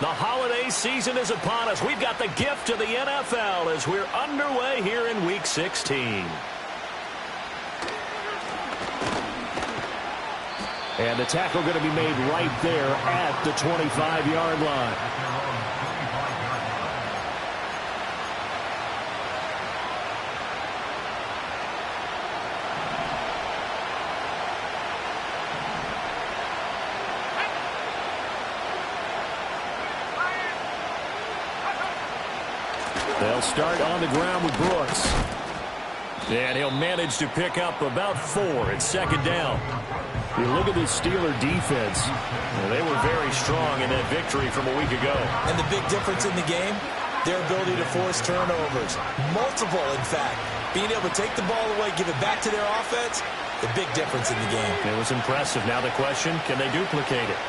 The holiday season is upon us. We've got the gift of the NFL as we're underway here in Week 16. And the tackle going to be made right there at the 25-yard line. They'll start on the ground with Brooks. And he'll manage to pick up about 4 at second down. You look at this Steeler defense. Well, they were very strong in that victory from a week ago. And the big difference in the game, their ability to force turnovers. Multiple, in fact. Being able to take the ball away, give it back to their offense, the big difference in the game. It was impressive. Now the question, can they duplicate it?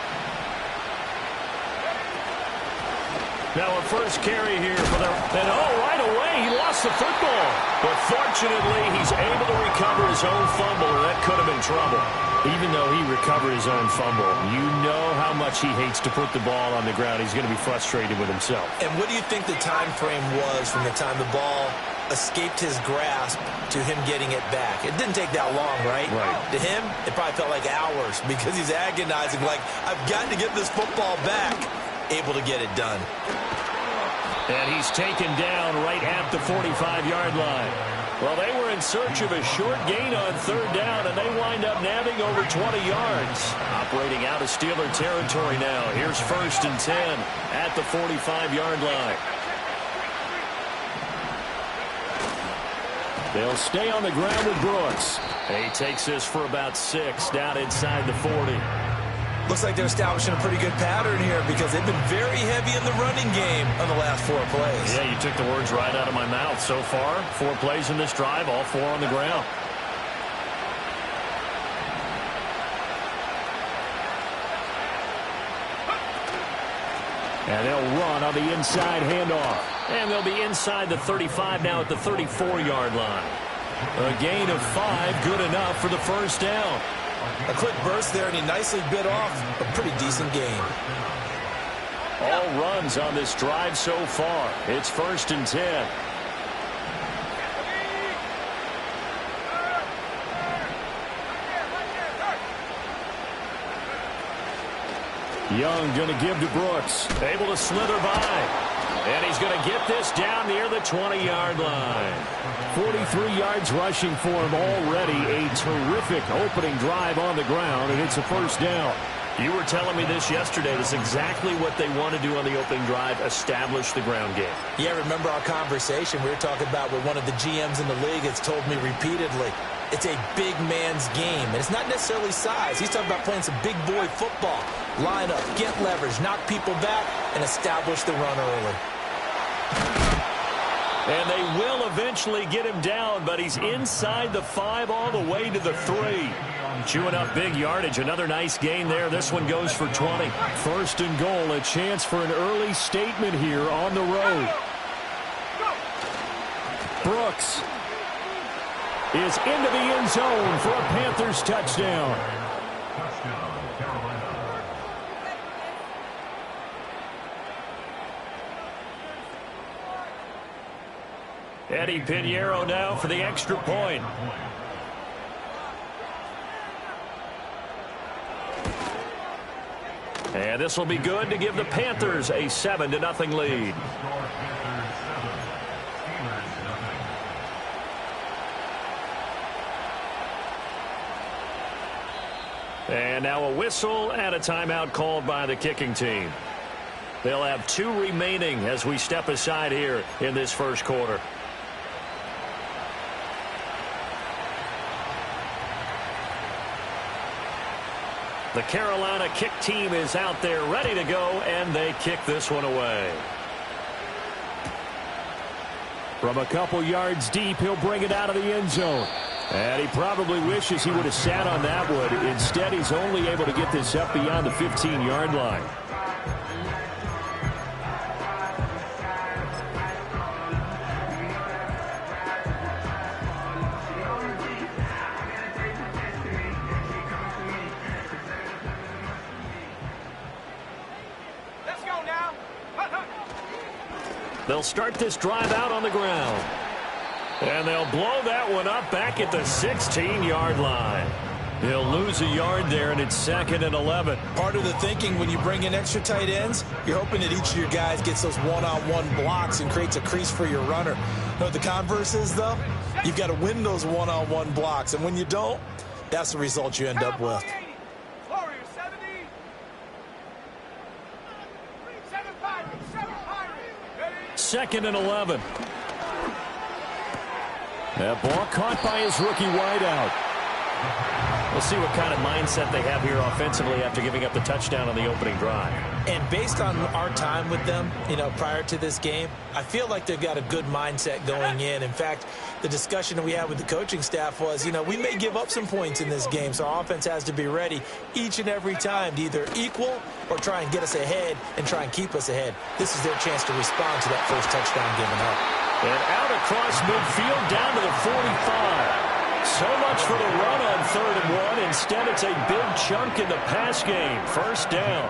Now a first carry here for the... And right away, he lost the football. But fortunately, he's able to recover his own fumble, and that could have been trouble. Even though he recovered his own fumble, you know how much he hates to put the ball on the ground. He's going to be frustrated with himself. And what do you think the time frame was from the time the ball escaped his grasp to him getting it back? It didn't take that long, right? Right. To him, it probably felt like hours because he's agonizing, like, I've got to get this football back. Able to get it done. And he's taken down right at the 45-yard line. Well, they were in search of a short gain on third down, and they wind up nabbing over 20 yards. Operating out of Steeler territory now. Here's 1st and 10 at the 45-yard line. They'll stay on the ground with Brooks. He takes this for about 6 down inside the 40. Looks like they're establishing a pretty good pattern here because they've been very heavy in the running game on the last 4 plays. Yeah, you took the words right out of my mouth. So far, 4 plays in this drive, all 4 on the ground. And they'll run on the inside handoff. And they'll be inside the 35 now at the 34-yard line. A gain of 5, good enough for the first down. A quick burst there, and he nicely bit off a pretty decent gain. All runs on this drive so far. It's 1st and 10. Young going to give to Brooks. Able to slither by. And he's going to get this down near the 20-yard line. 43 yards rushing for him already. A terrific opening drive on the ground, and it's a first down. You were telling me this yesterday. This is exactly what they want to do on the opening drive, establish the ground game. Yeah, remember our conversation we were talking about with one of the GMs in the league has told me repeatedly, it's a big man's game. And it's not necessarily size. He's talking about playing some big boy football. Line up, get leverage, knock people back, and establish the run early. And they will eventually get him down, but he's inside the 5 all the way to the 3. Chewing up big yardage. Another nice gain there. This one goes for 20. 1st and goal. A chance for an early statement here on the road. Brooks is into the end zone for a Panthers touchdown. Eddie Pinheiro now for the extra point. And this will be good to give the Panthers a 7-0 lead. And now a whistle and a timeout called by the kicking team. They'll have 2 remaining as we step aside here in this first quarter. The Carolina kick team is out there ready to go, and they kick this one away. From a couple yards deep, he'll bring it out of the end zone. And he probably wishes he would have sat on that one. Instead, he's only able to get this up beyond the 15-yard line. Let's go now. They'll start this drive out on the ground. And they'll blow that one up back at the 16-yard line. He'll lose a yard there, and it's 2nd and 11. Part of the thinking when you bring in extra tight ends, you're hoping that each of your guys gets those one-on-one blocks and creates a crease for your runner. You know what the converse is, though? You've got to win those one-on-one blocks, and when you don't, that's the result you end up with. 2nd and 11. That ball caught by his rookie wideout. We'll see what kind of mindset they have here offensively after giving up the touchdown on the opening drive. And based on our time with them, prior to this game, I feel like they've got a good mindset going in. In fact, the discussion that we had with the coaching staff was, we may give up some points in this game, so our offense has to be ready each and every time to either equal or try and get us ahead and try and keep us ahead. This is their chance to respond to that first touchdown given up. And out across midfield down to the 45. So much for the run on 3rd and 1. Instead, it's a big chunk in the pass game. First down.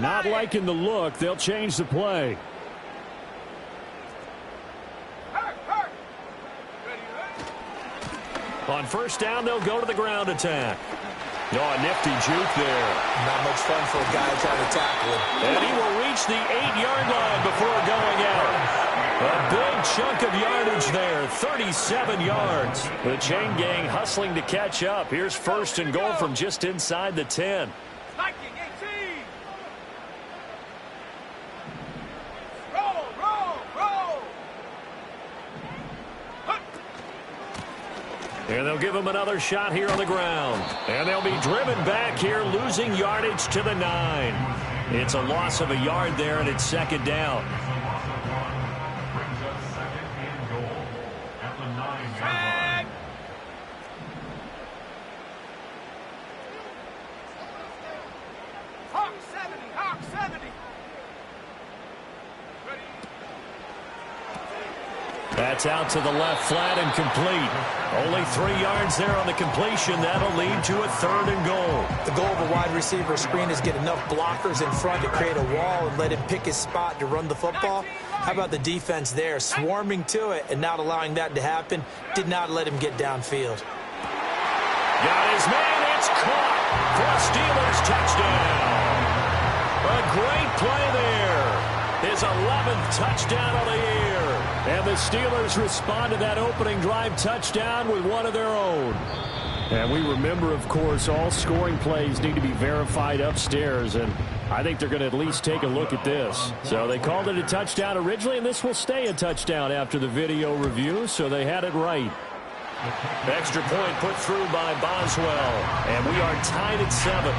Not liking the look. They'll change the play. On first down, they'll go to the ground attack. Oh, a nifty juke there. Not much fun for a guy trying to tackle him. And he will reach the 8-yard line before going out. A big chunk of yardage there, 37 yards. The chain gang hustling to catch up. Here's 1st and goal from just inside the 10. And they'll give him another shot here on the ground. And they'll be driven back here, losing yardage to the 9. It's a loss of a yard there, and it's 2nd down. That's out to the left, flat and complete. Only 3 yards there on the completion. That'll lead to a 3rd and goal. The goal of a wide receiver screen is get enough blockers in front to create a wall and let him pick his spot to run the football. How about the defense there, swarming to it and not allowing that to happen? Did not let him get downfield. Got his man. It's caught for a Steelers touchdown. A great play there. His 11th touchdown of the year. And the Steelers respond to that opening drive touchdown with one of their own. And we remember, of course, all scoring plays need to be verified upstairs. And I think they're going to at least take a look at this. So they called it a touchdown originally, and this will stay a touchdown after the video review. So they had it right. Extra point put through by Boswell. And we are tied at 7.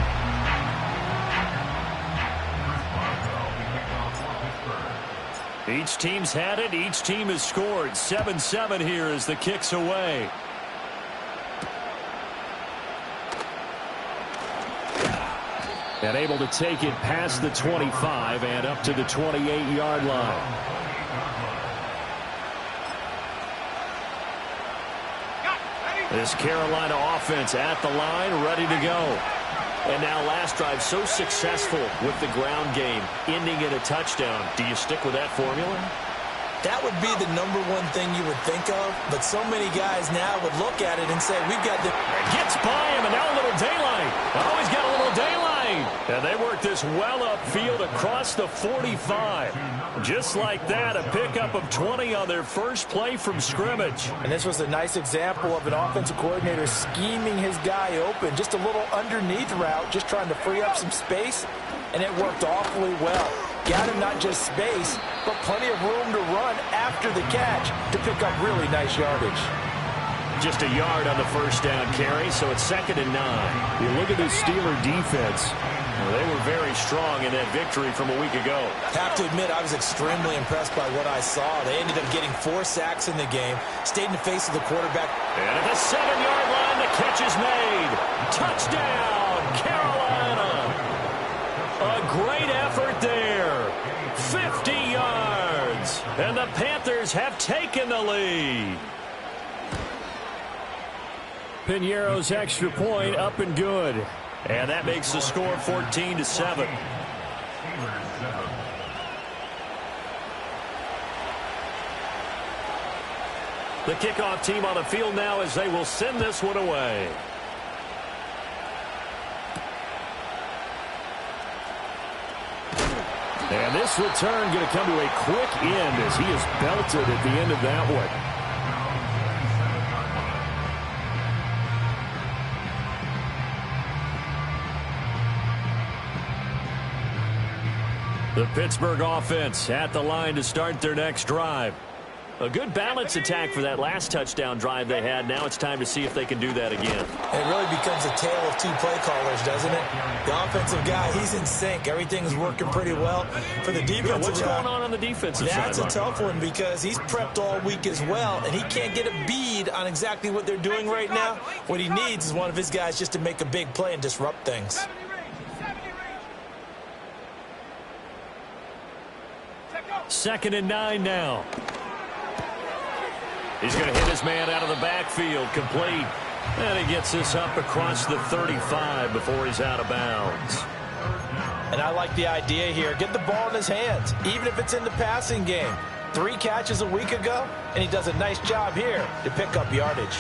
Each team's had it. Each team has scored. 7-7 here as the kick's away. And able to take it past the 25 and up to the 28-yard line. This Carolina offense at the line, ready to go. And now last drive so successful with the ground game, ending in a touchdown. Do you stick with that formula? That would be the number one thing you would think of, but so many guys now would look at it and say, we've got the... Gets by him, and now a little daylight. Oh, he's got a little daylight. And they work this well upfield across the 45. Just like that, a pickup of 20 on their first play from scrimmage. And this was a nice example of an offensive coordinator scheming his guy open. Just a little underneath route, just trying to free up some space, and it worked awfully well. Got him not just space, but plenty of room to run after the catch to pick up really nice yardage. Just a yard on the first down carry, so it's 2nd and 9. You look at this Steeler defense. Well, they were very strong in that victory from a week ago. Have to admit, I was extremely impressed by what I saw. They ended up getting 4 sacks in the game, stayed in the face of the quarterback. And at the 7-yard line, the catch is made. Touchdown, Carolina. A great effort there. 50 yards. And the Panthers have taken the lead. Piñeiro's extra point up and good. And that makes the score 14-7. The kickoff team on the field now as they will send this one away. And this return going to come to a quick end as he is belted at the end of that one. The Pittsburgh offense at the line to start their next drive. A good balance attack for that last touchdown drive they had. Now it's time to see if they can do that again. It really becomes a tale of two play callers, doesn't it? The offensive guy, he's in sync. Everything's working pretty well. For the defensive What's guy, going on the defensive side? That's a tough one because he's prepped all week as well, and he can't get a bead on exactly what they're doing right now. What he needs is one of his guys just to make a big play and disrupt things. Second and 9 now. He's going to hit his man out of the backfield, complete. And he gets this up across the 35 before he's out of bounds. And I like the idea here. Get the ball in his hands, even if it's in the passing game. 3 catches a week ago, and he does a nice job here to pick up yardage.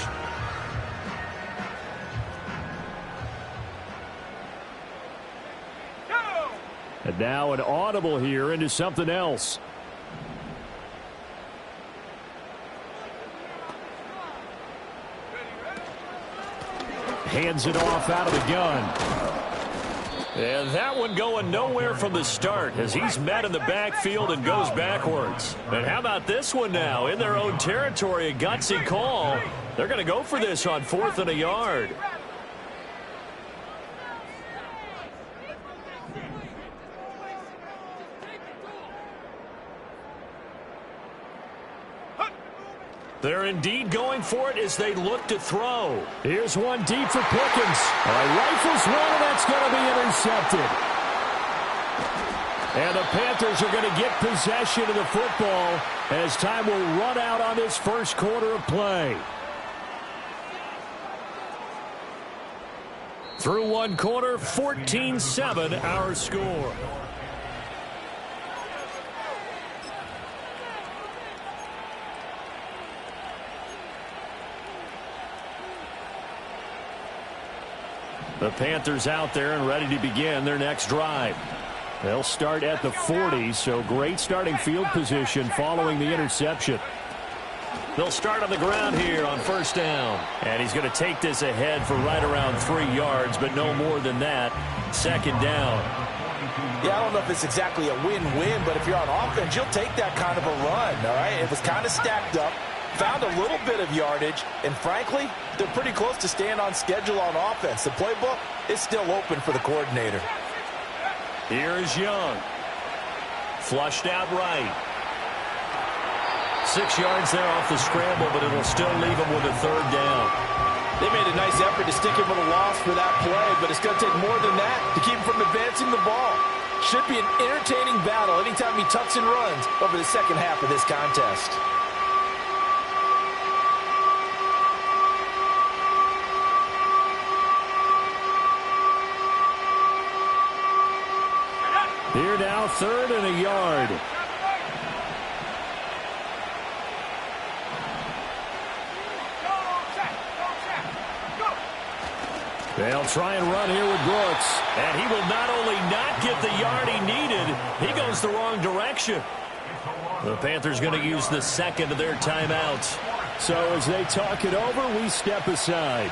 And now an audible here into something else. Hands it off out of the gun. And that one going nowhere from the start as he's met in the backfield and goes backwards. And how about this one now? In their own territory, a gutsy call. They're going to go for this on 4th and a yard. They're indeed going for it as they look to throw. Here's one deep for Pickens. Rifles one, and that's going to be intercepted. And the Panthers are going to get possession of the football as time will run out on this first quarter of play. Through one quarter, 14-7 our score. The Panthers out there and ready to begin their next drive. They'll start at the 40, so great starting field position following the interception. They'll start on the ground here on first down. And he's going to take this ahead for right around 3 yards, but no more than that. Second down. Yeah, I don't know if it's exactly a win-win, but if you're on offense, you'll take that kind of a run, all right? It was kind of stacked up. Found a little bit of yardage, and frankly, they're pretty close to staying on schedule on offense. The playbook is still open for the coordinator. Here is Young. Flushed out right. 6 yards there off the scramble, but it'll still leave him with a third down. They made a nice effort to stick him with a loss for that play, but it's going to take more than that to keep him from advancing the ball. Should be an entertaining battle anytime he tucks and runs over the second half of this contest. Here now, 3rd and a yard. They'll try and run here with Brooks. And he will not only not get the yard he needed, he goes the wrong direction. The Panthers going to use the second of their timeouts. So as they talk it over, we step aside.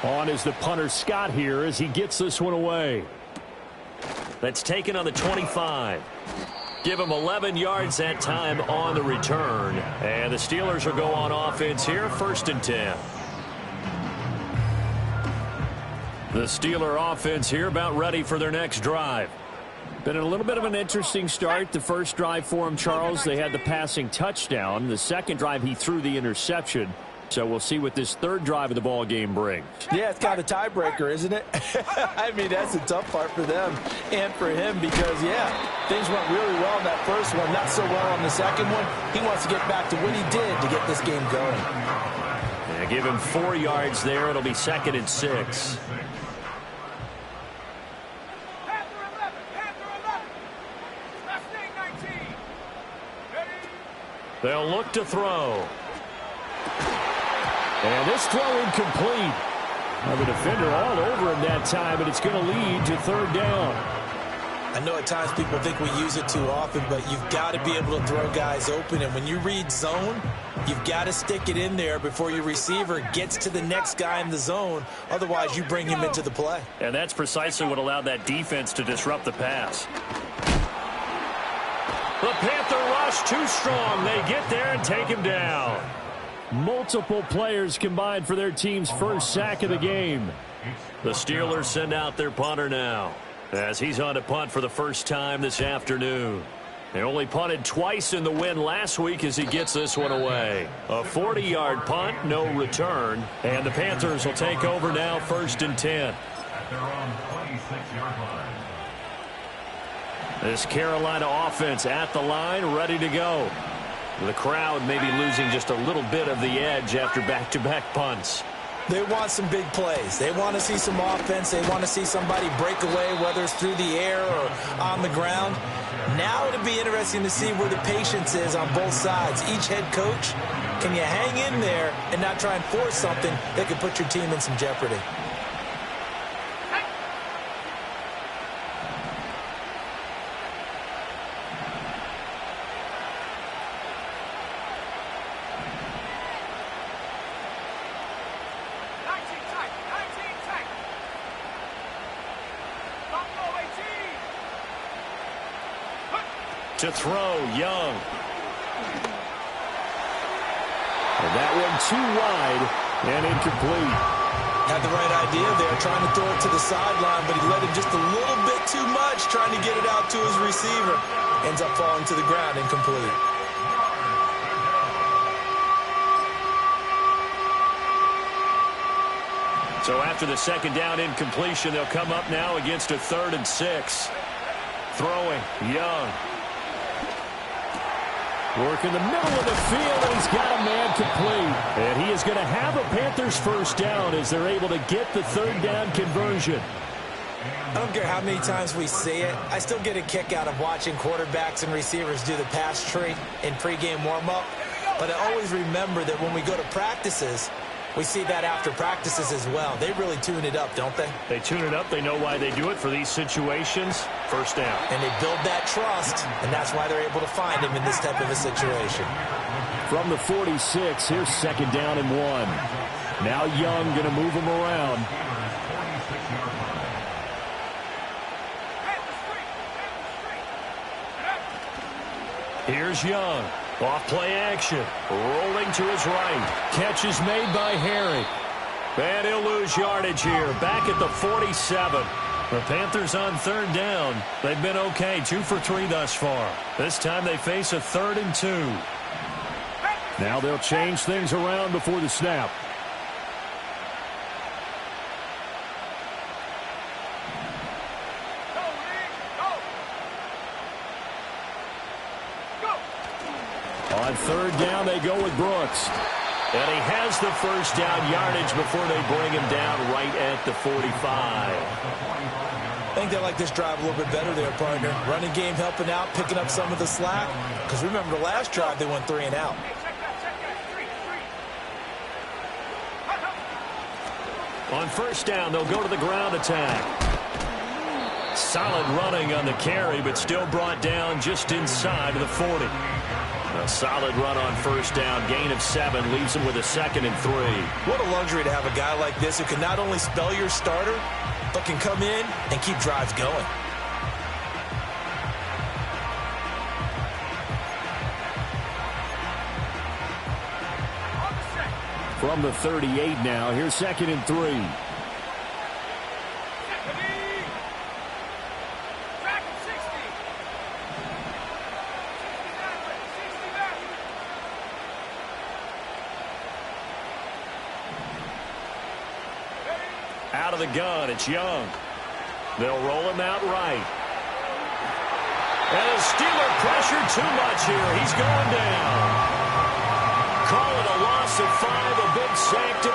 On is the punter Scott here as he gets this one away. That's taken on the 25. Give him 11 yards that time on the return. And the Steelers will go on offense here, 1st and 10. The Steeler offense here about ready for their next drive. Been a little bit of an interesting start. The first drive for him, Charles, they had the passing touchdown. The second drive, he threw the interception. So we'll see what this third drive of the ball game brings. Yeah, it's kind of a tiebreaker, isn't it? I mean, that's the tough part for them and for him because, yeah, things went really well in that first one, not so well on the second one. He wants to get back to what he did to get this game going. They give him 4 yards there. It'll be 2nd and 6. They'll look to throw. And this throw incomplete. The defender all over him that time, and it's going to lead to 3rd down. I know at times people think we use it too often, but you've got to be able to throw guys open. And when you read zone, you've got to stick it in there before your receiver gets to the next guy in the zone. Otherwise, you bring him into the play. And that's precisely what allowed that defense to disrupt the pass. The Panther rush too strong. They get there and take him down. Multiple players combined for their team's first sack of the game. The Steelers send out their punter now, as he's on to punt for the first time this afternoon. They only punted twice in the win last week as he gets this one away. A 40-yard punt, no return. And the Panthers will take over now, 1st and 10. This Carolina offense at the line, ready to go. The crowd may be losing just a little bit of the edge after back-to-back punts. They want some big plays. They want to see some offense. They want to see somebody break away, whether it's through the air or on the ground. Now it'll be interesting to see where the patience is on both sides. Each head coach, can you hang in there and not try and force something that could put your team in some jeopardy? To throw, Young. And that one too wide and incomplete. Had the right idea there, trying to throw it to the sideline, but he let him just a little bit too much, trying to get it out to his receiver. Ends up falling to the ground, incomplete. So after the 2nd down incompletion, they'll come up now against a 3rd and 6. Throwing, Young. Work in the middle of the field, and he's got a man complete. And he is going to have a Panthers first down as they're able to get the 3rd down conversion. I don't care how many times we see it. I still get a kick out of watching quarterbacks and receivers do the pass tree in pregame warm-up. But I always remember that when we go to practices, we see that after practices as well. They really tune it up, don't they? They tune it up. They know why they do it for these situations. First down. And they build that trust, and that's why they're able to find him in this type of a situation. From the 46, here's 2nd down and 1. Now Young going to move him around. Here's Young. Off play action. Rolling to his right. Catch is made by Harry. And he'll lose yardage here. Back at the 47. The Panthers on 3rd down. They've been okay. 2 for 3 thus far. This time they face a 3rd and 2. Now they'll change things around before the snap. On 3rd down, they go with Brooks. And he has the first down yardage before they bring him down right at the 45. I think they like this drive a little bit better there, partner. Running game helping out, picking up some of the slack. Because remember, the last drive, they went 3 and out. On 1st down, they'll go to the ground attack. Solid running on the carry, but still brought down just inside of the 40. A solid run on 1st down. Gain of 7 leaves him with a 2nd and 3. What a luxury to have a guy like this who can not only spell your starter, but can come in and keep drives going. From the 38 now, here's 2nd and 3. Out of the gun, it's Young. They'll roll him out right. And the Steeler pressure too much here. He's going down. Call it a loss of 5, a big sack to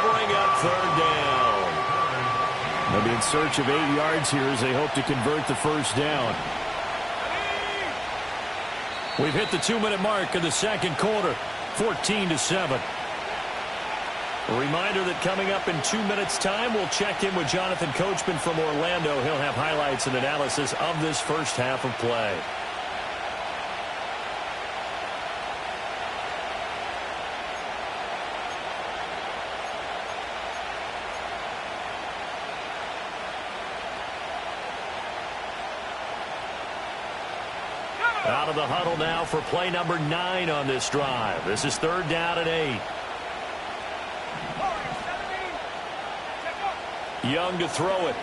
search of 8 yards here as they hope to convert the first down. We've hit the 2-minute mark of the second quarter, 14-7. A reminder that coming up in 2 minutes' time, we'll check in with Jonathan Coachman from Orlando. He'll have highlights and analysis of this first half of play. Out of the huddle now for play number 9 on this drive. This is 3rd down and 8. Young to throw it.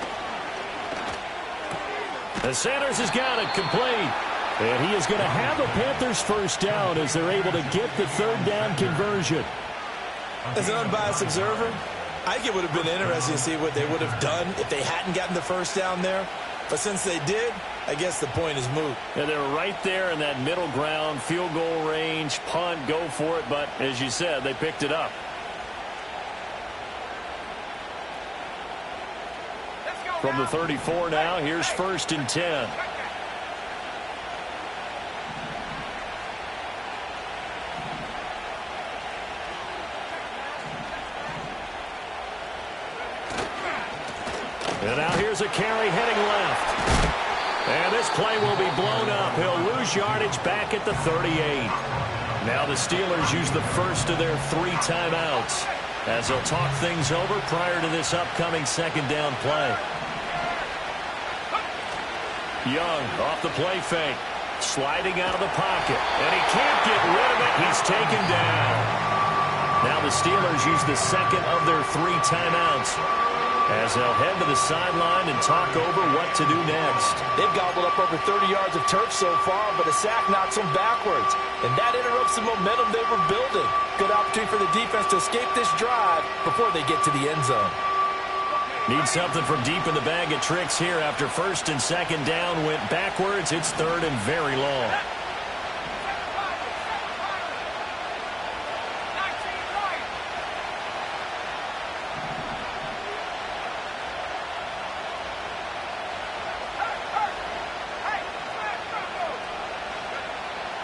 The Sanders has got it complete. And he is going to have a Panthers first down as they're able to get the 3rd down conversion. As an unbiased observer, I think it would have been interesting to see what they would have done if they hadn't gotten the first down there. But since they did, I guess the point is moot. Yeah, they were right there in that middle ground, field goal range, punt, go for it. But as you said, they picked it up. From the 34 now, here's 1st and 10. And now here's a carry heading left. And this play will be blown up. He'll lose yardage back at the 38. Now the Steelers use the first of their 3 timeouts as they'll talk things over prior to this upcoming 2nd down play. Young off the play fake. Sliding out of the pocket. And he can't get rid of it. He's taken down. Now the Steelers use the 2nd of their 3 timeouts as they'll head to the sideline and talk over what to do next. They've gobbled up over 30 yards of turf so far, but a sack knocks them backwards. And that interrupts the momentum they were building. Good opportunity for the defense to escape this drive before they get to the end zone. Need something from deep in the bag of tricks here after 1st and 2nd down went backwards. It's 3rd and very long.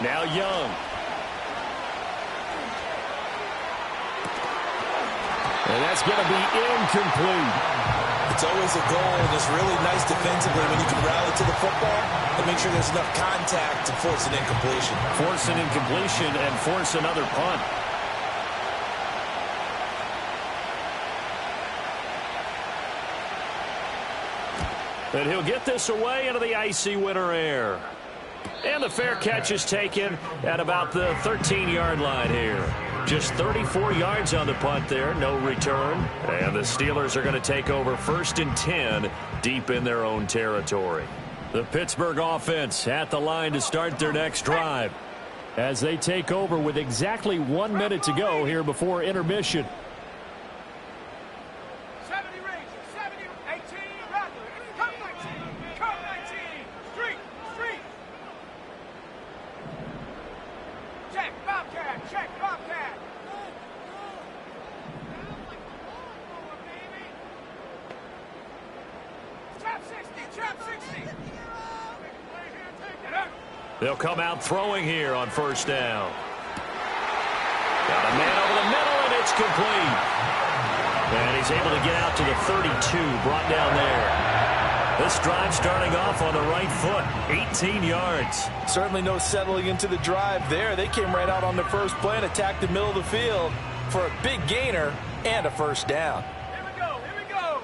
Now Young. And that's going to be incomplete. It's always a goal, and it's really nice defensively when you can rally to the football and make sure there's enough contact to force an incompletion. Force an incompletion and force another punt. And he'll get this away into the icy winter air. And the fair catch is taken at about the 13-yard line here. Just 34 yards on the punt there, no return. And the Steelers are going to take over 1st and 10 deep in their own territory. The Pittsburgh offense at the line to start their next drive as they take over with exactly 1 minute to go here before intermission. 70 range, 70, 18, Rattler, come 19, street. Check, Bobcat. Trap 60. They'll come out throwing here on 1st down. Got a man over the middle, and it's complete. And he's able to get out to the 32, brought down there. This drive starting off on the right foot, 18 yards. Certainly no settling into the drive there. They came right out on the first play and attacked the middle of the field for a big gainer and a 1st down. Here we go.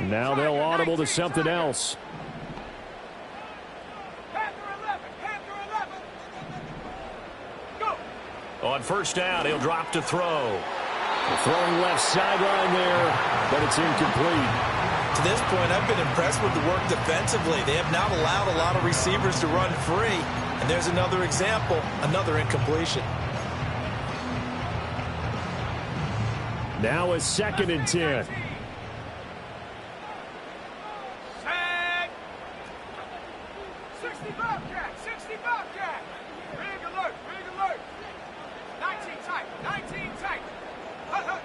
Now they'll audible to something else. Panther 11. Go. On 1st down, he'll drop to throw. Throwing left sideline there, but it's incomplete. To this point, I've been impressed with the work defensively. They have not allowed a lot of receivers to run free. And there's another example, another incompletion. Now a 2nd and 10. Set. 60 Bobcat. Big alert. 19 tight. Hut.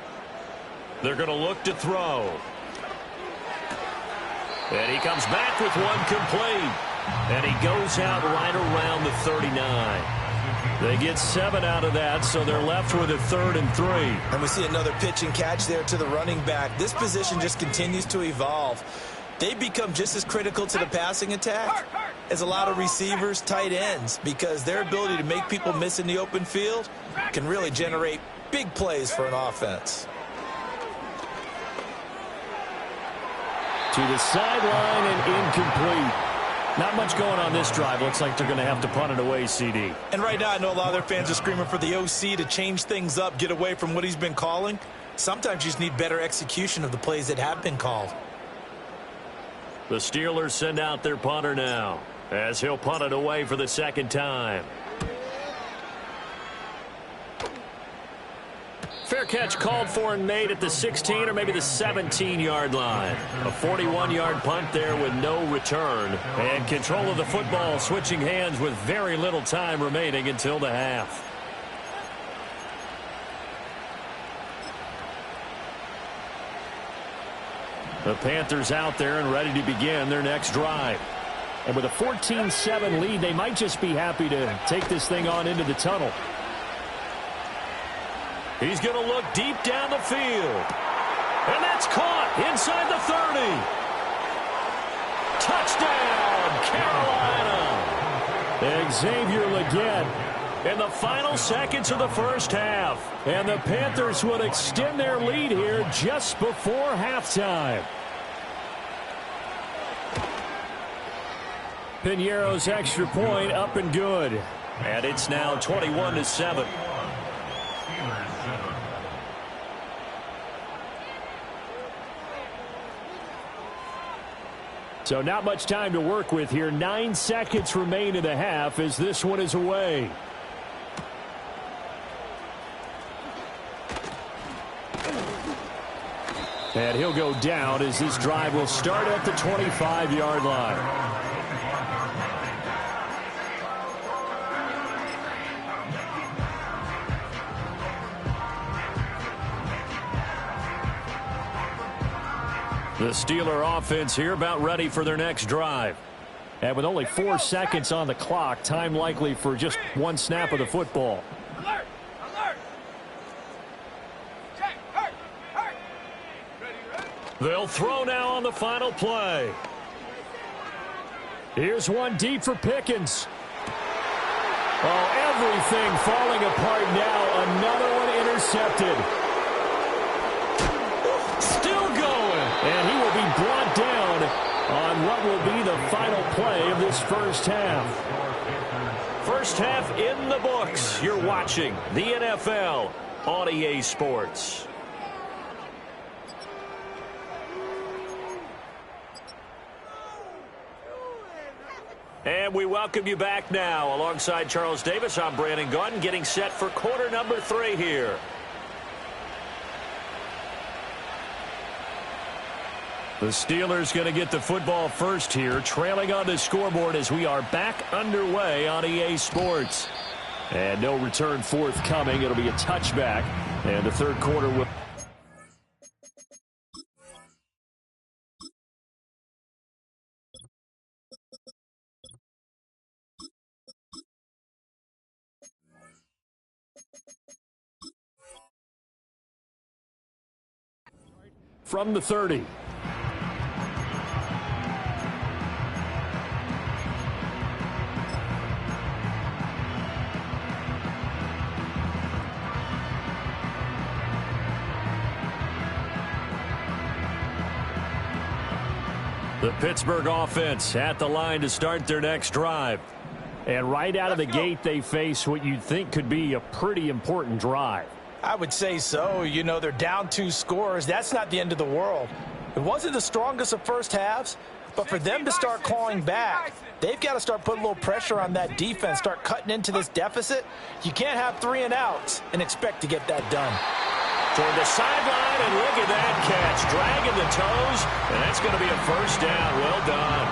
They're going to look to throw. And he comes back with one complete. And he goes out right around the 39. They get 7 out of that, so they're left with a 3rd and 3. And we see another pitch and catch there to the running back. This position just continues to evolve. They become just as critical to the passing attack as a lot of receivers, tight ends, because their ability to make people miss in the open field can really generate big plays for an offense. To the sideline and incomplete. Not much going on this drive. Looks like they're going to have to punt it away, CD. And right now I know a lot of their fans are screaming for the OC to change things up, get away from what he's been calling. Sometimes you just need better execution of the plays that have been called. The Steelers send out their punter now as he'll punt it away for the 2nd time. Fair catch called for and made at the 16 or maybe the 17-yard line. A 41-yard punt there with no return. And control of the football switching hands with very little time remaining until the half. The Panthers out there and ready to begin their next drive. And with a 14-7 lead, they might just be happy to take this thing on into the tunnel. He's going to look deep down the field. And that's caught inside the 30. Touchdown, Carolina. Xavier Legette in the final seconds of the first half. And the Panthers would extend their lead here just before halftime. Piñeiro's extra point up and good. And it's now 21-7. So not much time to work with here. 9 seconds remain in the half as this one is away. And he'll go down as this drive will start at the 25-yard line. The Steeler offense here about ready for their next drive. And with only 4 seconds on the clock, time likely for just one snap of the football. Alert! Alert! Check! Hurt! Hurt! Ready, ready? They'll throw now on the final play. Here's one deep for Pickens. Oh, everything falling apart now. Another one intercepted. Still going. And he will be brought down on what will be the final play of this first half. First half in the books. You're watching the NFL on EA Sports. And we welcome you back now. Alongside Charles Davis, I'm Brandon Gunn, getting set for quarter number 3 here. The Steelers going to get the football first here, trailing on the scoreboard as we are back underway on EA Sports. And no return forthcoming. It'll be a touchback, and the third quarter will... From the 30. The Pittsburgh offense at the line to start their next drive. And right out of the gate, they face what you'd think could be a pretty important drive. I would say so. You know, they're down 2 scores. That's not the end of the world. It wasn't the strongest of first halves, but for them to start clawing back, they've got to start putting a little pressure on that defense, start cutting into this deficit. You can't have 3 and outs and expect to get that done. Toward the sideline, and look at that catch. Dragging the toes, and that's going to be a first down. Well done.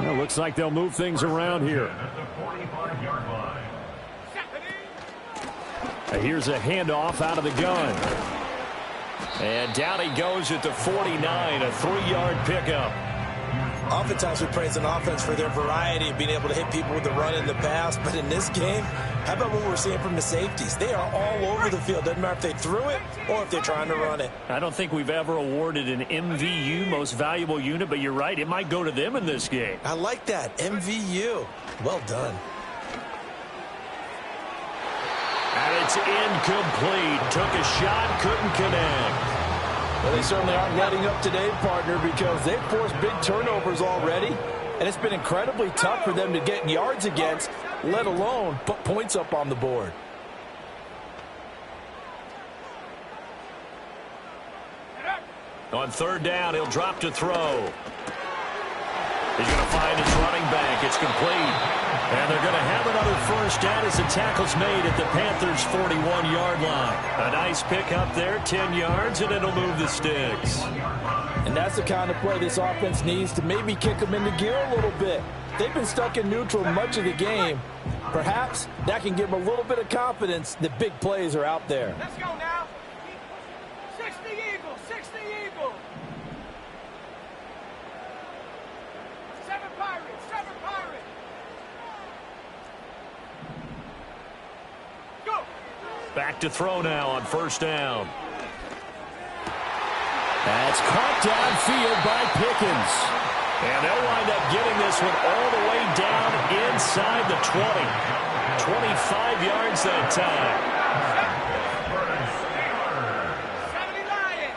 Well, looks like they'll move things around here. Here's a handoff out of the gun. And down he goes at the 49, a 3-yard pickup. Oftentimes we praise an offense for their variety of being able to hit people with the run in the pass. But in this game, how about what we're seeing from the safeties? They are all over the field. Doesn't matter if they threw it or if they're trying to run it. I don't think we've ever awarded an MVU, most valuable unit, but you're right. It might go to them in this game. I like that. MVU. Well done. And it's incomplete. Took a shot, couldn't connect. Well, they certainly aren't letting up today, partner, because they've forced big turnovers already, and it's been incredibly tough for them to get yards against, let alone put points up on the board. On 3rd down, he'll drop to throw. He's going to find his running back. It's complete. And they're going to have another 1st down as the tackle's made at the Panthers' 41-yard line. A nice pickup there, 10 yards, and it'll move the sticks. And that's the kind of play this offense needs to maybe kick them into gear a little bit. They've been stuck in neutral much of the game. Perhaps that can give them a little bit of confidence that big plays are out there. Let's go now. 60 Eagles, 60 Eagles. 7 Pirates, 7 Pirates. Go. Back to throw now on 1st down. That's caught downfield by Pickens. And they'll wind up getting this one all the way down inside the 20. 25 yards that time. 70 Lion.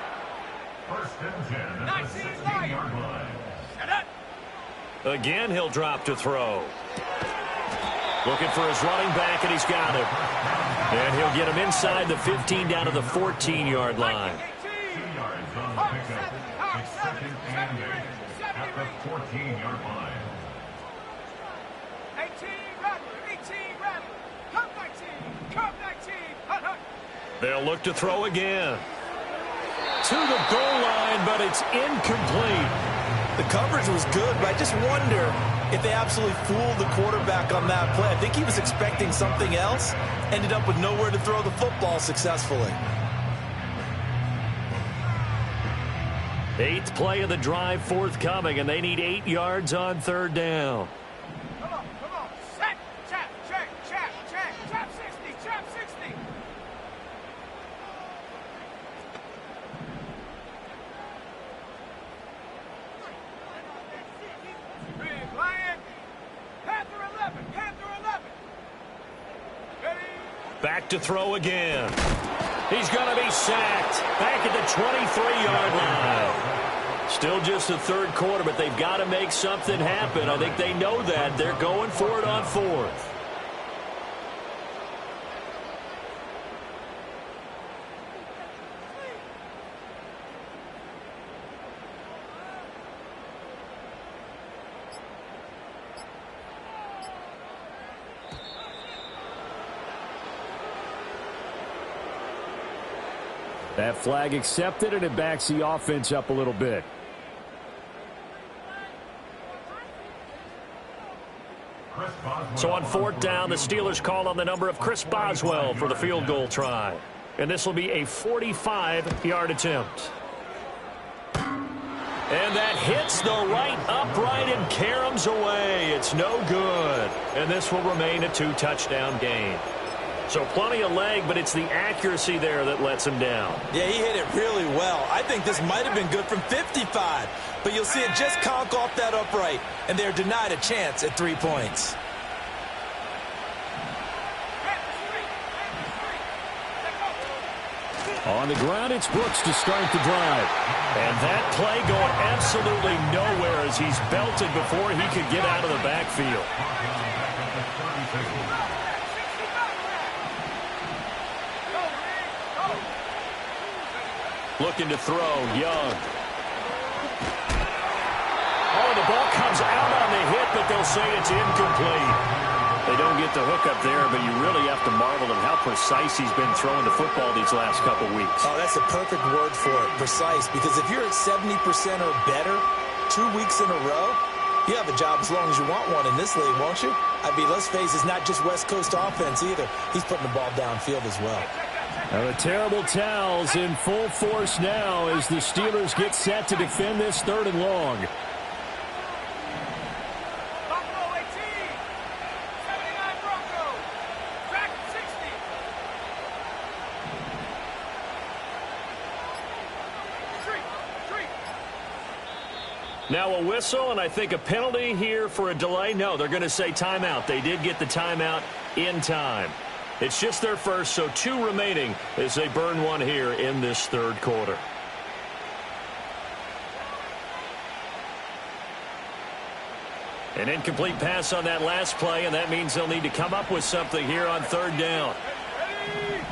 19 Lion. Set up. Again, he'll drop to throw. Looking for his running back, and he's got him. And he'll get him inside the 15 down to the 14-yard line. 14-yard line. 18 Rattler, come 19, hut, hut. They'll look to throw again. To the goal line, but it's incomplete. The coverage was good, but I just wonder if they absolutely fooled the quarterback on that play. I think he was expecting something else, ended up with nowhere to throw the football successfully. 8th play of the drive forthcoming, and they need 8 yards on 3rd down. Come on, set, chap 60. Big Lion, Panther 11. Ready? Back to throw again. He's going to be sacked back at the 23-yard line. Still just the 3rd quarter, but they've got to make something happen. I think they know that. They're going for it on 4th. That flag accepted, and it backs the offense up a little bit. So on 4th down, the Steelers call on the number of Chris Boswell for the field goal try. And this will be a 45-yard attempt. And that hits the right upright and caroms away. It's no good. And this will remain a 2-touchdown game. So plenty of leg, but it's the accuracy there that lets him down. Yeah, he hit it really well. I think this might have been good from 55. But you'll see it just conk off that upright, and they're denied a chance at 3 points. On the ground, it's Brooks to start the drive. And that play going absolutely nowhere as he's belted before he could get out of the backfield. Looking to throw, Young. Oh, the ball comes out on the hit, but they'll say it's incomplete. They don't get the hook up there, but you really have to marvel at how precise he's been throwing the football these last couple weeks. Oh, that's a perfect word for it, precise, because if you're at 70% or better 2 weeks in a row, You have a job as long as you want one in this league, won't you? I mean, let's face it, it's not just West Coast offense either. He's putting the ball downfield as well. Now the terrible towels in full force now as the Steelers get set to defend this 3rd and long. Buffalo 18. 79 Broncos. Back 60. Street. Now a whistle, and I think a penalty here for a delay. No, they're going to say timeout. They did get the timeout in time. It's just their first, so 2 remaining as they burn one here in this 3rd quarter. An incomplete pass on that last play, and that means they'll need to come up with something here on 3rd down. Ready.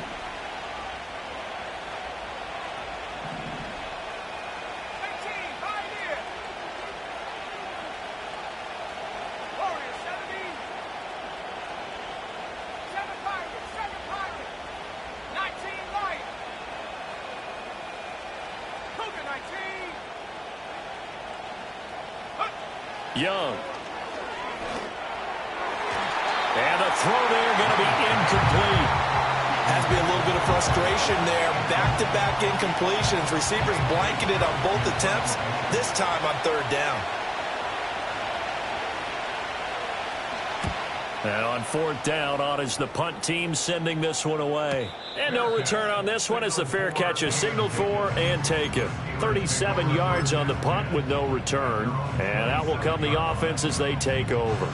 18. Pioneer. Warrior 70. 7 Pirates. 7 Pirates. 19 Light. Cougar 19. Young. And the throw there going to be incomplete. Has to be a little bit of frustration there. Back-to-back incompletions. Receivers blanketed on both attempts, this time on 3rd down. And on 4th down, on is the punt team sending this one away. And no return on this one as the fair catch is signaled for and taken. 37 yards on the punt with no return. And out will come the offense as they take over.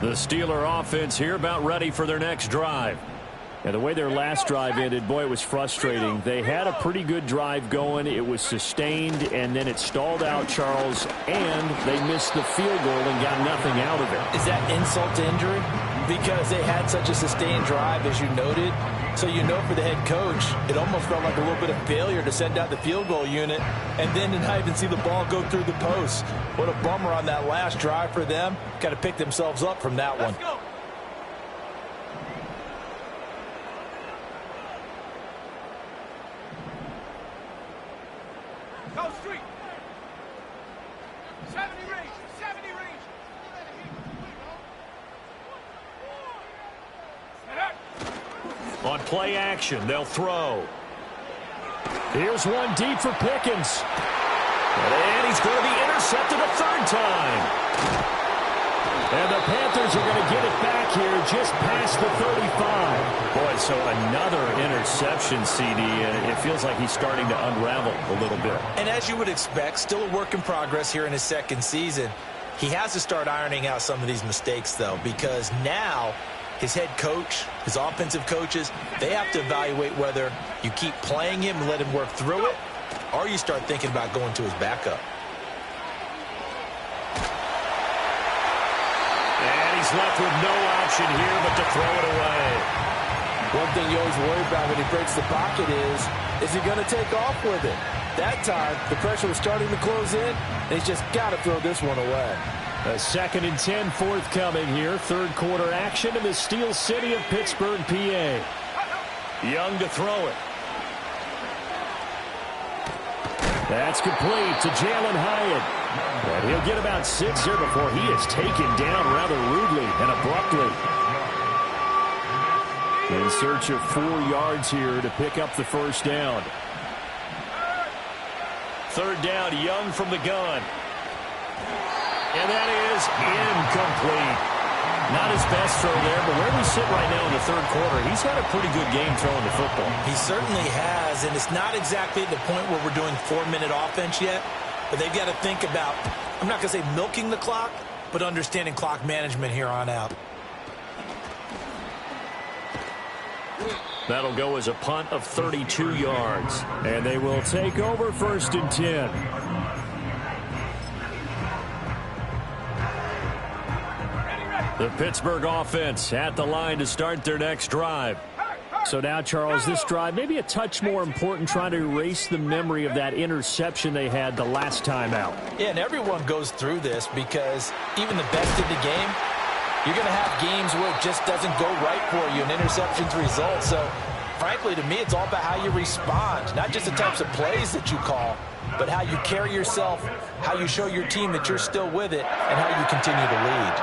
The Steeler offense here about ready for their next drive. And the way their last drive ended, boy, it was frustrating. They had a pretty good drive going. It was sustained, and then it stalled out, Charles, and they missed the field goal and got nothing out of it. Is that insult to injury? Because they had such a sustained drive, as you noted. So you know for the head coach, it almost felt like a little bit of failure to send out the field goal unit and then to not even see the ball go through the post. What a bummer on that last drive for them. Got to pick themselves up from that one. Let's go. Go street. 70 range. 70 range. Set up. On play action, they'll throw. Here's one deep for Pickens. And he's going to be intercepted a 3rd time. And the Panthers are going to get it back here just past the 35. Boy, so another interception, CD, and it feels like he's starting to unravel a little bit. And as you would expect, still a work in progress here in his 2nd season. He has to start ironing out some of these mistakes, though, because now his head coach, his offensive coaches, they have to evaluate whether you keep playing him and let him work through it, or you start thinking about going to his backup. And he's left with no option here but to throw it away. One thing you always worry about when he breaks the pocket is he going to take off with it? That time, the pressure was starting to close in, and he's just got to throw this one away. A 2nd and 10 forthcoming here. 3rd quarter action in the Steel City of Pittsburgh, PA. Young to throw it. That's complete to Jalen Hyatt. And he'll get about 6 here before he is taken down rather rudely and abruptly. In search of 4 yards here to pick up the 1st down. 3rd down, Young from the gun. And that is incomplete. Not his best throw there, but where we sit right now in the 3rd quarter, he's had a pretty good game throwing the football. He certainly has, and it's not exactly the point where we're doing 4-minute offense yet, but they've got to think about, I'm not going to say milking the clock, but understanding clock management here on out. That'll go as a punt of 32 yards, and they will take over 1st and 10. The Pittsburgh offense at the line to start their next drive. So now, Charles, this drive maybe a touch more important, trying to erase the memory of that interception they had the last time out. Yeah, and everyone goes through this because even the best in the game, you're going to have games where it just doesn't go right for you and interceptions result. So frankly, to me, it's all about how you respond, not just the types of plays that you call, but how you carry yourself, how you show your team that you're still with it, and how you continue to lead.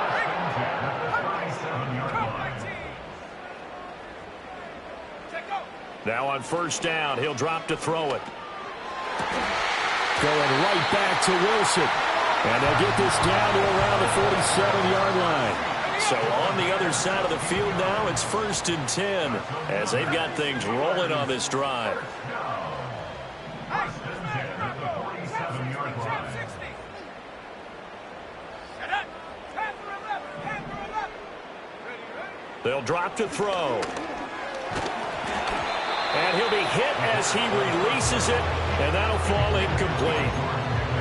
Now on first down, he'll drop to throw it. Going right back to Wilson. And they'll get this down to around the 47-yard line. So on the other side of the field now, it's 1st and 10 as they've got things rolling on this drive. They'll drop to throw. And he'll be hit as he releases it, and that'll fall incomplete.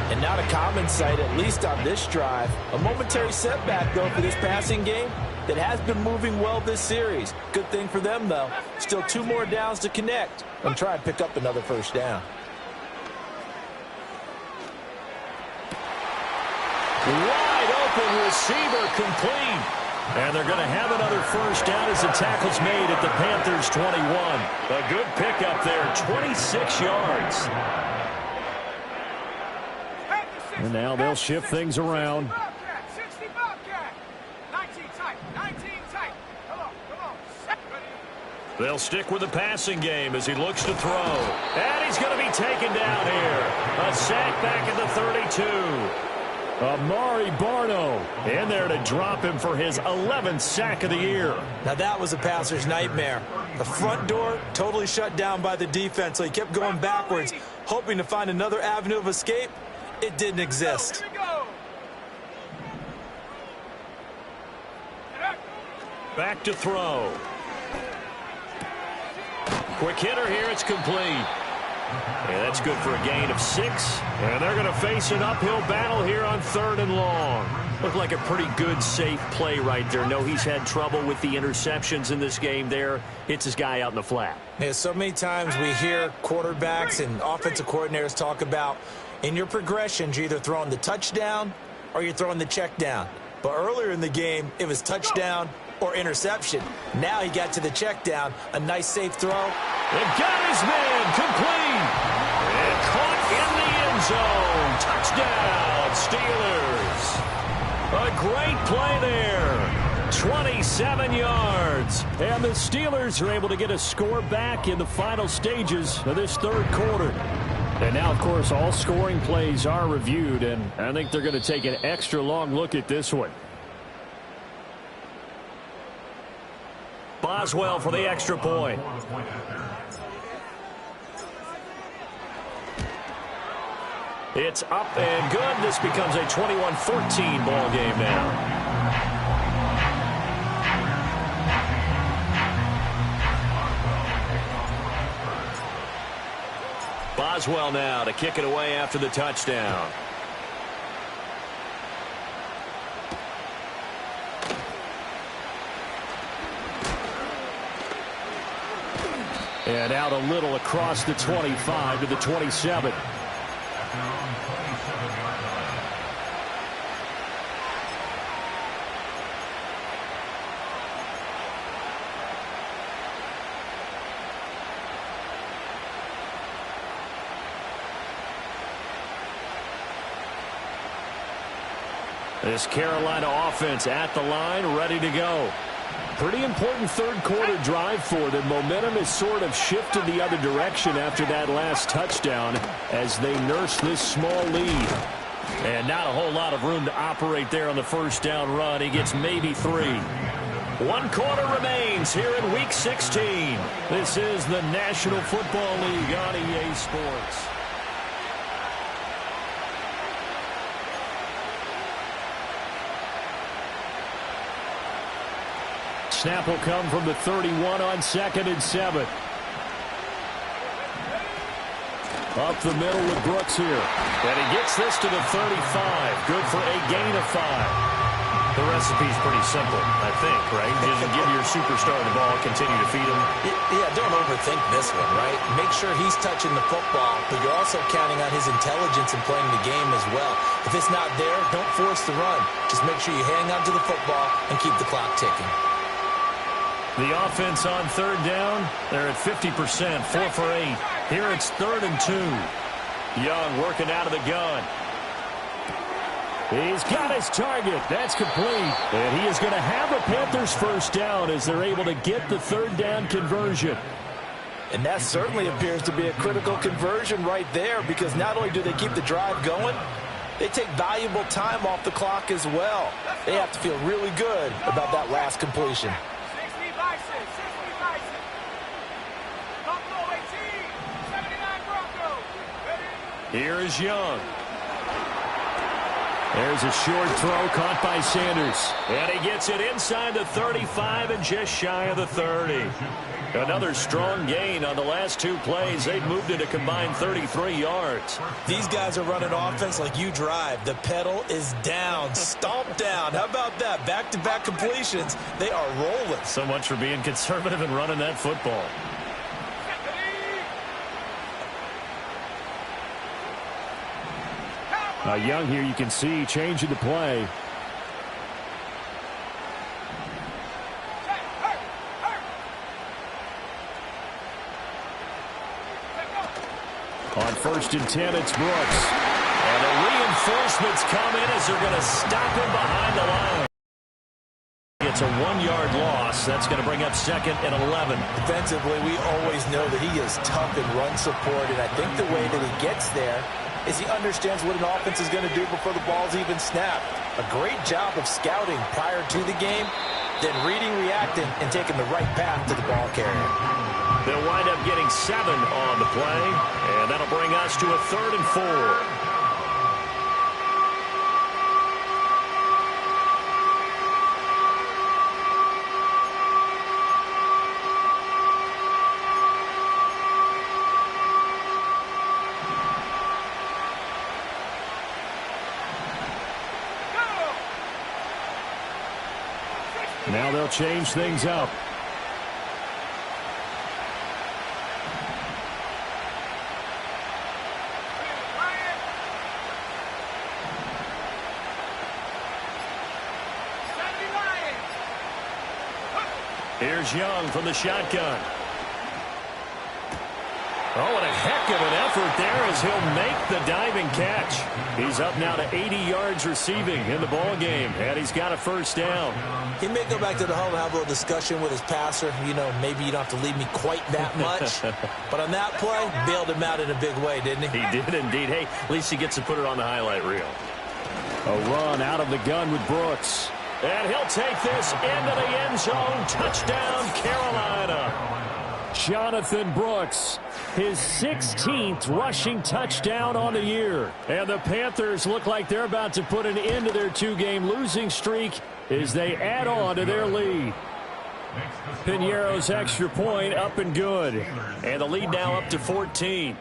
And not a common sight, at least on this drive. A momentary setback, though, for this passing game that has been moving well this series. Good thing for them, though. Still 2 more downs to connect and try and pick up another first down. Wide open receiver complete. And they're going to have another first down as the tackle's made at the Panthers' 21. A good pickup there, 26 yards. And now they'll shift things around. They'll stick with the passing game as he looks to throw. And he's going to be taken down here. A sack back at the 32. Amari Barno in there to drop him for his 11th sack of the year. Now that was a passer's nightmare. The front door totally shut down by the defense, so he kept going backwards, hoping to find another avenue of escape. It didn't exist. Back to throw. Quick hitter here, it's complete. And that's good for a gain of 6. And they're going to face an uphill battle here on 3rd and long. Looked like a pretty good, safe play right there. No, he's had trouble with the interceptions in this game there. Hits his guy out in the flat. Yeah, so many times we hear quarterbacks and offensive coordinators talk about in your progressions, you're either throwing the touchdown or you're throwing the check down. But earlier in the game, it was touchdown or interception. Now he got to the check down. A nice, safe throw. They've got his man complete. And caught in the end zone. Touchdown, Steelers. A great play there. 27 yards. And the Steelers are able to get a score back in the final stages of this 3rd quarter. And now, of course, all scoring plays are reviewed, and I think they're going to take an extra long look at this one. Boswell for the extra point. It's up and good. This becomes a 21-14 ball game now. Boswell now to kick it away after the touchdown. And out a little across the 25 to the 27. This Carolina offense at the line, ready to go. Pretty important 3rd quarter drive for them. Momentum has sort of shifted the other direction after that last touchdown as they nurse this small lead. And not a whole lot of room to operate there on the first down run. He gets maybe 3. 1 quarter remains here in Week 16. This is the National Football League on EA Sports. Snap will come from the 31 on 2nd and 7. Up the middle with Brooks here. And he gets this to the 35. Good for a gain of 5. The recipe's pretty simple, I think, right? Just give your superstar the ball, continue to feed him. Yeah, don't overthink this one, right? Make sure he's touching the football, but you're also counting on his intelligence in playing the game as well. If it's not there, don't force the run. Just make sure you hang on to the football and keep the clock ticking. The offense on third down, they're at 50%, 4 for 8. Here it's 3rd and 2. Young working out of the gun. He's got his target. That's complete. And he is going to have a Panthers first down as they're able to get the 3rd down conversion. And that certainly appears to be a critical conversion right there, because not only do they keep the drive going, they take valuable time off the clock as well. They have to feel really good about that last completion. 60 Bison, 60 Bison. Buffalo 18, 79 Broncos. Ready? Here is Young. There's a short throw caught by Sanders. And he gets it inside the 35 and just shy of the 30. Another strong gain on the last 2 plays. They've moved it a combined 33 yards. These guys are running offense like you drive. The pedal is down, stomped down. How about that? Back-to-back completions. They are rolling. So much for being conservative and running that football. Young here, you can see, changing the play. On 1st and 10, it's Brooks. And the reinforcements come in as they're going to stop him behind the line. It's a 1-yard loss. That's going to bring up 2nd and 11. Defensively, we always know that he is tough in run support, and I think the way that he gets there is he understands what an offense is going to do before the ball's even snapped. A great job of scouting prior to the game, then reading, reacting, and taking the right path to the ball carrier. They'll wind up getting 7 on the play, and that'll bring us to a 3rd and 4. Now they'll change things up. Here's Young from the shotgun. Oh, and a heck of an effort there as he'll make the diving catch. He's up now to 80 yards receiving in the ball game, and he's got a first down. He may go back to the home and have a little discussion with his passer. You know, maybe you don't have to leave me quite that much. But on that play, bailed him out in a big way, didn't he? He did indeed. Hey, at least he gets to put it on the highlight reel. A run out of the gun with Brooks. And he'll take this into the end zone. Touchdown, Carolina. Jonathan Brooks, his 16th rushing touchdown on the year. And the Panthers look like they're about to put an end to their 2-game losing streak as they add on to their lead. Piñeiro's extra point up and good. And the lead now up to 14.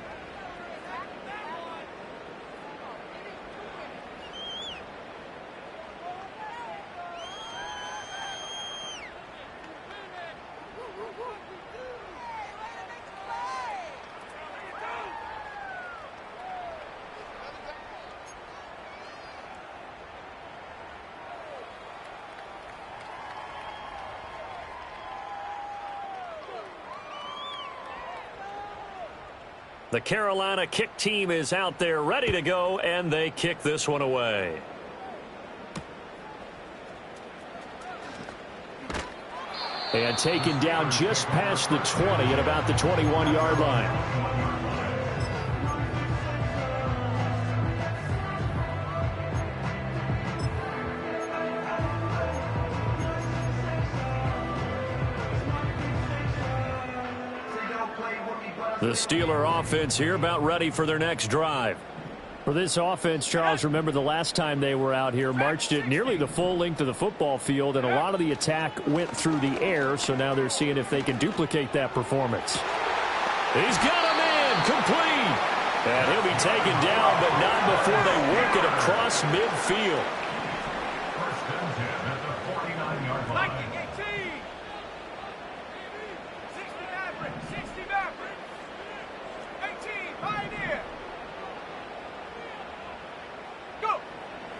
The Carolina kick team is out there ready to go, and they kick this one away. And taken down just past the 20 at about the 21-yard line. The Steeler offense here about ready for their next drive. For this offense, Charles, remember the last time they were out here, marched it nearly the full length of the football field, and a lot of the attack went through the air, so now they're seeing if they can duplicate that performance. He's got him in, complete. And he'll be taken down, but not before they work it across midfield.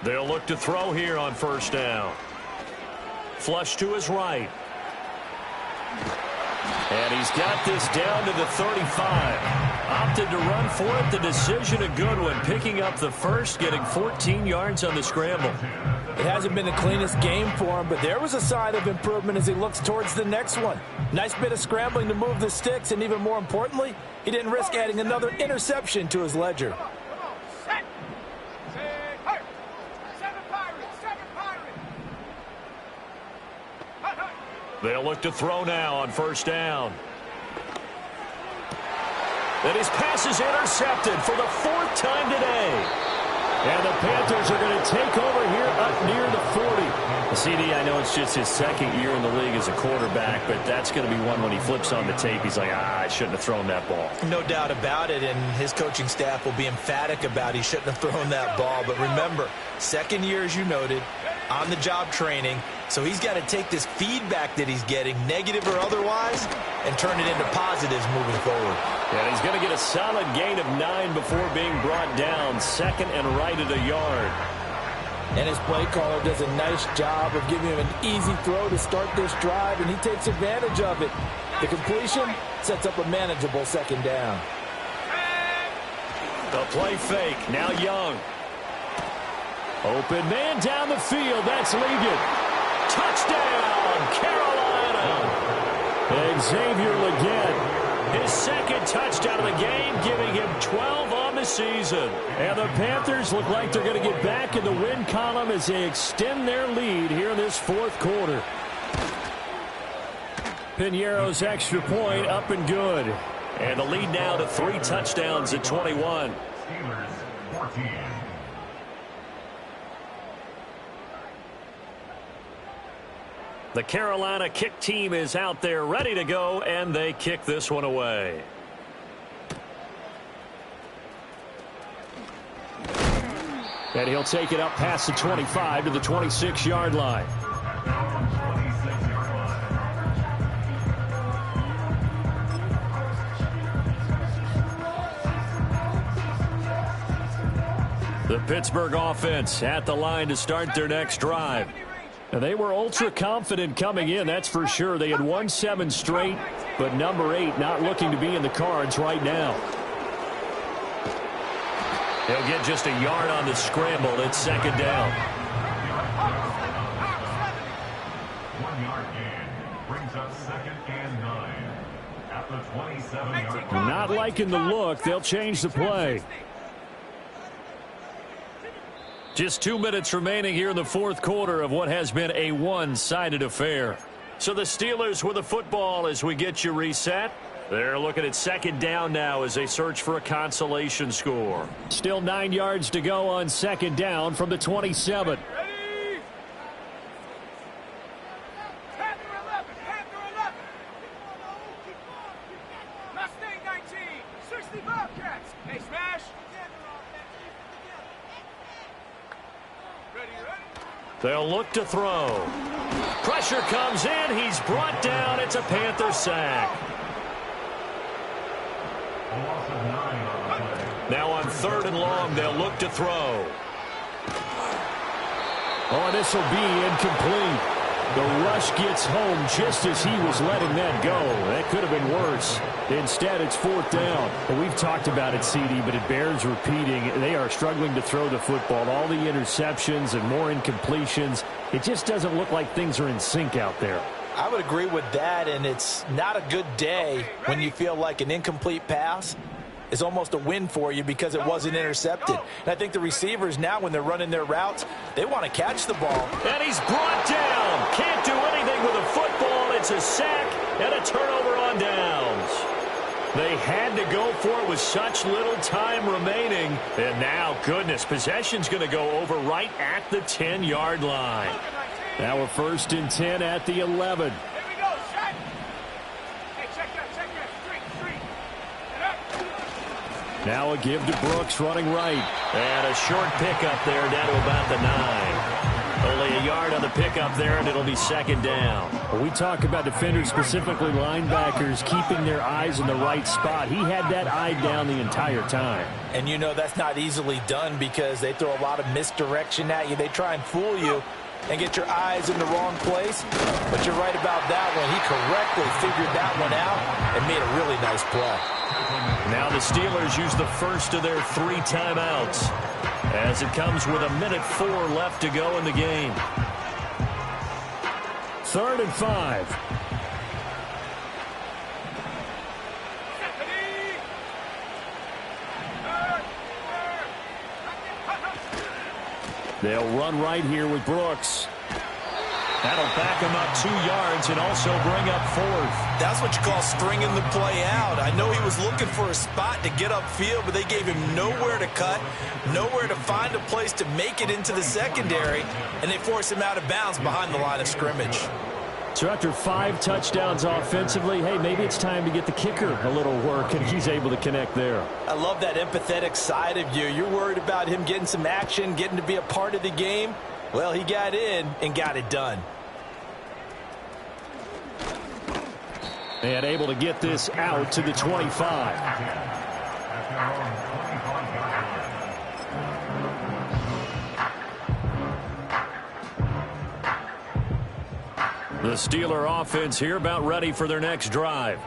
They'll look to throw here on first down. Flush to his right. And he's got this down to the 35. Opted to run for it. The decision a good one. Picking up the first, getting 14 yards on the scramble. It hasn't been the cleanest game for him, but there was a sign of improvement as he looks towards the next one. Nice bit of scrambling to move the sticks, and even more importantly, he didn't risk adding another interception to his ledger. They'll look to throw now on first down. And his pass is intercepted for the 4th time today. And the Panthers are going to take over here up near the 40. CD, I know it's just his 2nd year in the league as a quarterback, but that's going to be one when he flips on the tape. He's like, I shouldn't have thrown that ball. No doubt about it, and his coaching staff will be emphatic about he shouldn't have thrown that ball. But remember, 2nd year, as you noted, on-the-job training. So he's got to take this feedback that he's getting, negative or otherwise, and turn it into positives moving forward. And he's going to get a solid gain of 9 before being brought down. 2nd and right at a yard. And his play caller does a nice job of giving him an easy throw to start this drive, and he takes advantage of it. The completion sets up a manageable 2nd down. The play fake. Now Young. Open man down the field. That's Ligon. Touchdown, Carolina. Xavier Legette. His 2nd touchdown of the game, giving him 12 on the season. And the Panthers look like they're going to get back in the win column as they extend their lead here in this 4th quarter. Piñeiro's extra point up and good. And the lead now to 3 touchdowns at 21. Steelers 14. The Carolina kick team is out there ready to go, and they kick this one away. And he'll take it up past the 25 to the 26-yard line. The Pittsburgh offense at the line to start their next drive. And they were ultra confident coming in, that's for sure. They had won 7 straight, but number 8 not looking to be in the cards right now. He'll get just a yard on the scramble. It's 2nd down. 1-yard gain brings up 2nd and 9 at the 27-yard line. Not liking the look. They'll change the play. Just 2 minutes remaining here in the 4th quarter of what has been a one-sided affair. So the Steelers with the football as we get you reset. They're looking at 2nd down now as they search for a consolation score. Still 9 yards to go on 2nd down from the 27. Ready? Panther 11, Panther 11. Mustang 19, 60 Bobcats. Hey, smash. They'll look to throw. Pressure comes in. He's brought down. It's a Panther sack. Now on 3rd and long, they'll look to throw. Oh, this will be incomplete. The rush gets home just as he was letting that go. That could have been worse. Instead, it's 4th down. And we've talked about it, CD, but it bears repeating. They are struggling to throw the football. All the interceptions and more incompletions. It just doesn't look like things are in sync out there. I would agree with that, and it's not a good day when you feel like an incomplete pass is almost a win for you because it wasn't intercepted. And I think the receivers now, when they're running their routes, they want to catch the ball. And he's brought down. Can't do anything with a football. It's a sack and a turnover on downs. They had to go for it with such little time remaining. And now, goodness, possession's going to go over right at the 10-yard line. Now a 1st and 10 at the 11. Here we go, shot. Hey, check that. Street. Now a give to Brooks running right. And a short pickup there down to about the 9. Only a yard on the pickup there, and it'll be 2nd down. When we talk about defenders, specifically linebackers, keeping their eyes in the right spot, he had that eye down the entire time. And you know that's not easily done because they throw a lot of misdirection at you. They try and fool you. and get your eyes in the wrong place. But you're right about that one. He correctly figured that one out and made a really nice play. Now the Steelers use the first of their 3 timeouts as it comes with 1:04 left to go in the game. 3rd and 5. They'll run right here with Brooks. That'll back him up 2 yards and also bring up 4th. That's what you call stringing the play out. I know he was looking for a spot to get upfield, but they gave him nowhere to cut, nowhere to find a place to make it into the secondary, and they forced him out of bounds behind the line of scrimmage. So after 5 touchdowns offensively, hey, maybe it's time to get the kicker a little work, and he's able to connect there. I love that empathetic side of you. You're worried about him getting some action, getting to be a part of the game. Well, he got in and got it done. And able to get this out to the 25. The Steeler offense here about ready for their next drive.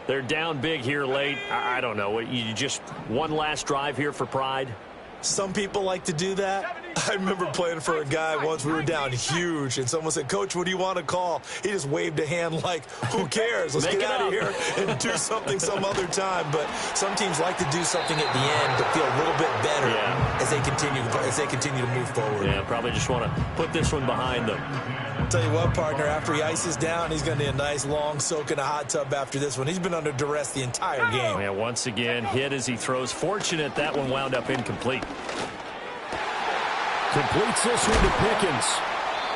They're down big here late. I don't know. You just one last drive here for pride? Some people like to do that. I remember playing for a guy once. We were down huge, and someone said, "Coach, what do you want to call?" He just waved a hand like, who cares? Let's get out of here and do something some other time. But some teams like to do something at the end to feel a little bit better as they continue to move forward. Yeah, probably just want to put this one behind them. I'll tell you what, partner, after he ices down, he's going to need a nice long soak in a hot tub after this one. He's been under duress the entire game. Yeah, once again, hit as he throws. Fortunate that one wound up incomplete. Completes this one to Pickens.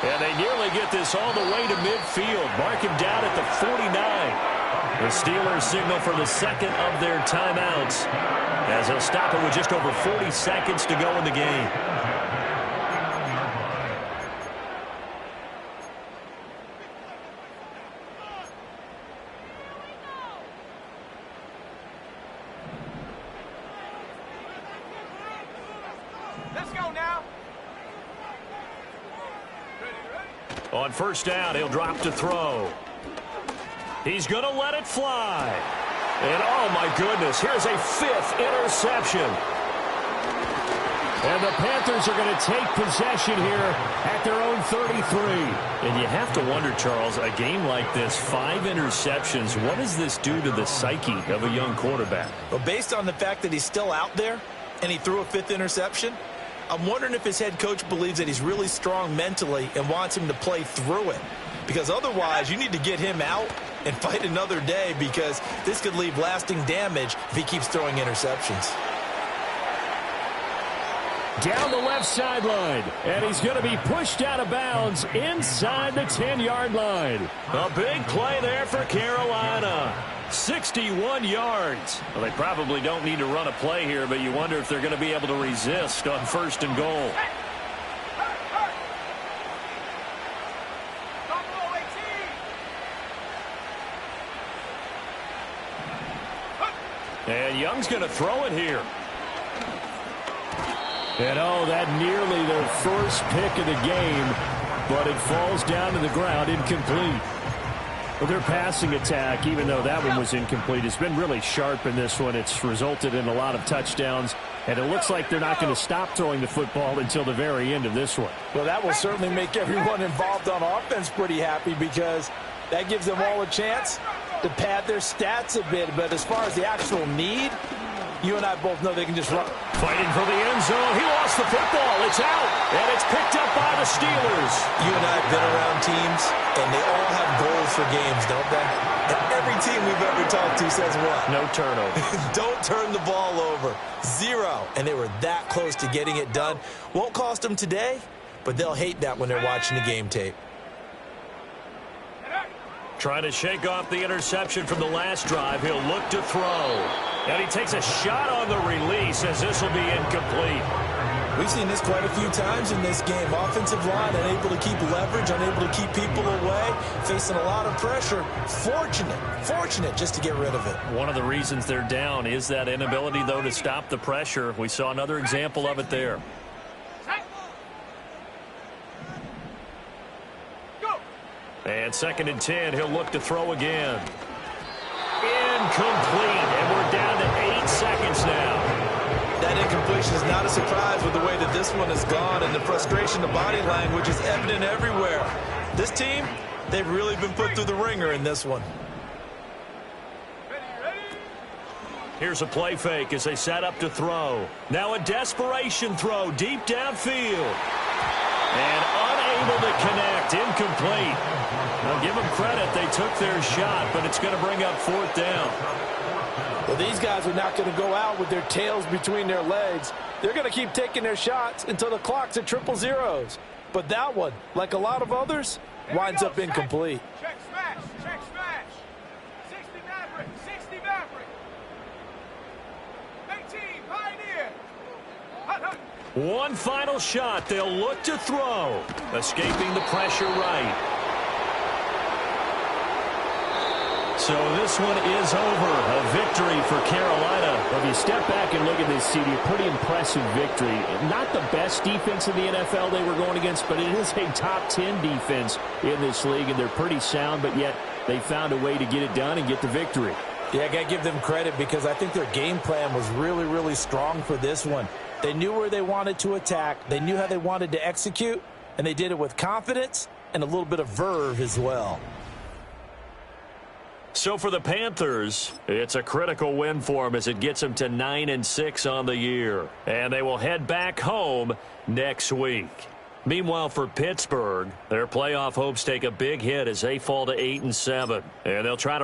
And they nearly get this all the way to midfield. Mark him down at the 49. The Steelers signal for the second of their timeouts as they'll stop it with just over 40 seconds to go in the game. Let's go now. On first down, he'll drop to throw. He's going to let it fly. And, oh, my goodness, here's a 5th interception. And the Panthers are going to take possession here at their own 33. And you have to wonder, Charles, a game like this, 5 interceptions, what does this do to the psyche of a young quarterback? Well, based on the fact that he's still out there and he threw a 5th interception, I'm wondering if his head coach believes that he's really strong mentally and wants him to play through it. Because otherwise, you need to get him out and fight another day, because this could leave lasting damage if he keeps throwing interceptions. Down the left sideline, and he's going to be pushed out of bounds inside the 10-yard line. A big play there for Carolina. 61 yards. Well, they probably don't need to run a play here, but you wonder if they're going to be able to resist on 1st and goal. And Young's going to throw it here. And, oh, that nearly their first pick of the game, but it falls down to the ground incomplete. Well, their passing attack, even though that one was incomplete, has been really sharp in this one. It's resulted in a lot of touchdowns, and it looks like they're not going to stop throwing the football until the very end of this one. Well, that will certainly make everyone involved on offense pretty happy, because that gives them all a chance to pad their stats a bit. But as far as the actual need, you and I both know they can just run. Fighting for the end zone. He lost the football. It's out, and it's picked up by the Steelers. You and I have been around teams, and they all have goals for games, don't they? And every team we've ever talked to says what? No turnover. Don't turn the ball over. 0. And they were that close to getting it done. Won't cost them today, but they'll hate that when they're watching the game tape. Trying to shake off the interception from the last drive. He'll look to throw. And he takes a shot on the release as this will be incomplete. We've seen this quite a few times in this game. Offensive line unable to keep leverage, unable to keep people away, facing a lot of pressure. Fortunate just to get rid of it. One of the reasons they're down is that inability, though, to stop the pressure. We saw another example of it there. On 2nd and 10, he'll look to throw again. Incomplete, and we're down to 8 seconds now. That incompletion is not a surprise with the way that this one has gone, and the frustration, the body language is evident everywhere. This team, they've really been put through the ringer in this one. Here's a play fake as they set up to throw. Now a desperation throw deep downfield. And unable to connect, incomplete. Now give them credit, they took their shot, but it's going to bring up 4th down. Well, these guys are not going to go out with their tails between their legs. They're going to keep taking their shots until the clock's at 000. But that one, like a lot of others, winds up incomplete. Check smash, check smash. 60 Maverick, 60 Maverick. 18 Pioneer. Hut, hut. One final shot. They'll look to throw. Escaping the pressure right. So this one is over. A victory for Carolina. Well, if you step back and look at this, CD, a pretty impressive victory. Not the best defense in the NFL they were going against, but it is a top 10 defense in this league, and they're pretty sound, but yet they found a way to get it done and get the victory. Yeah, I got to give them credit because I think their game plan was really, really strong for this one. They knew where they wanted to attack. They knew how they wanted to execute, and they did it with confidence and a little bit of verve as well. So for the Panthers, it's a critical win for them as it gets them to 9-6 on the year. And they will head back home next week. Meanwhile, for Pittsburgh, their playoff hopes take a big hit as they fall to 8-7. And they'll try to